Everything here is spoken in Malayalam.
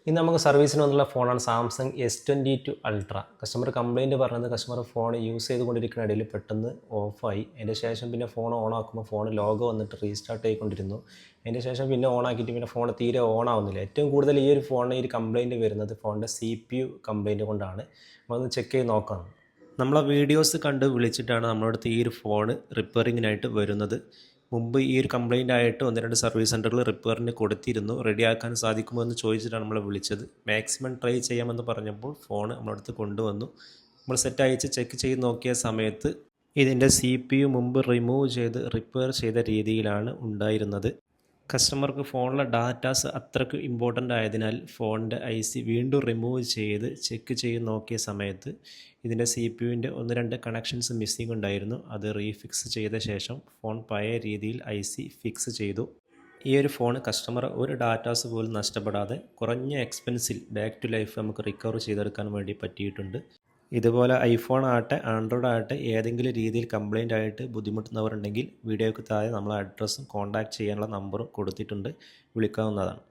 ഇന്ന് നമുക്ക് സർവീസിന് വന്നുള്ള ഫോണാണ് Samsung S22 ultra. Customer complaint പറഞ്ഞത് കസ്റ്റമർ ഫോൺ യൂസ് ചെയ്തുകൊണ്ടിരിക്കുന്ന ഇടയിൽ പെട്ടെന്ന് ഓഫായി. അതിൻ്റെ ശേഷം പിന്നെ ഫോൺ ഓൺ ആക്കുമ്പോൾ ഫോൺ ലോഗോ വന്നിട്ട് റീസ്റ്റാർട്ട് ആയിക്കൊണ്ടിരുന്നു. അതിൻ്റെ ശേഷം പിന്നെ ഓൺ ആക്കിയിട്ട് പിന്നെ ഫോൺ തീരെ ഓൺ ആവുന്നില്ല. ഏറ്റവും കൂടുതൽ ഈ ഒരു ഫോണിന് ഈ കംപ്ലയിൻറ്റ് വരുന്നത് ഫോണിൻ്റെ CPU കംപ്ലയിൻറ്റ് കൊണ്ടാണ്. നമ്മളൊന്ന് ചെക്ക് ചെയ്ത് നോക്കാം. നമ്മളെ വീഡിയോസ് കണ്ട് വിളിച്ചിട്ടാണ് നമ്മുടെ അടുത്ത് ഈ ഒരു ഫോൺ റിപ്പയറിങ്ങിനായിട്ട് വരുന്നത്. മുമ്പ് ഈ ഒരു കംപ്ലയിൻ്റ് ആയിട്ട് 1-2 സർവീസ് സെൻ്ററുകൾ റിപ്പയറിന് കൊടുത്തിരുന്നു. റെഡിയാക്കാൻ സാധിക്കുമോ എന്ന് ചോദിച്ചിട്ടാണ് നമ്മളെ വിളിച്ചത്. മാക്സിമം ട്രൈ ചെയ്യാമെന്ന് പറഞ്ഞപ്പോൾ ഫോൺ നമ്മുടെ അടുത്ത് കൊണ്ടുവന്നു. നമ്മൾ സെറ്റ് അയച്ച് ചെക്ക് ചെയ്ത് നോക്കിയ സമയത്ത് ഇതിൻ്റെ CPU മുമ്പ് റിമൂവ് ചെയ്ത് റിപ്പയർ ചെയ്ത രീതിയിലാണ് ഉണ്ടായിരുന്നത്. കസ്റ്റമർക്ക് ഫോണിലെ ഡാറ്റാസ് അത്രയ്ക്ക് ഇമ്പോർട്ടൻ്റ് ആയതിനാൽ ഫോണിൻ്റെ IC വീണ്ടും റിമൂവ് ചെയ്ത് ചെക്ക് ചെയ്ത് നോക്കിയ സമയത്ത് ഇതിൻ്റെ CPU-ൻ്റെ 1-2 കണക്ഷൻസ് മിസ്സിംഗ് ഉണ്ടായിരുന്നു. അത് റീഫിക്സ് ചെയ്ത ശേഷം ഫോൺ പഴയ രീതിയിൽ IC ഫിക്സ് ചെയ്തു. ഈ ഒരു ഫോൺ കസ്റ്റമർ ഒരു ഡാറ്റാസ് പോലും നഷ്ടപ്പെടാതെ കുറഞ്ഞ എക്സ്പെൻസിൽ ബാക്ക് ടു ലൈഫ് നമുക്ക് റിക്കവർ ചെയ്തെടുക്കാൻ വേണ്ടി പറ്റിയിട്ടുണ്ട്. ഇതുപോലെ ഐഫോൺ ആകട്ടെ ആൻഡ്രോയിഡ് ആകട്ടെ ഏതെങ്കിലും രീതിയിൽ കംപ്ലയിൻ്റ് ആയിട്ട് ബുദ്ധിമുട്ടുന്നവരുണ്ടെങ്കിൽ വീഡിയോയ്ക്ക് താഴെ നമ്മളെ അഡ്രസ്സും കോൺടാക്റ്റ് ചെയ്യാനുള്ള നമ്പറും കൊടുത്തിട്ടുണ്ട്, വിളിക്കാവുന്നതാണ്.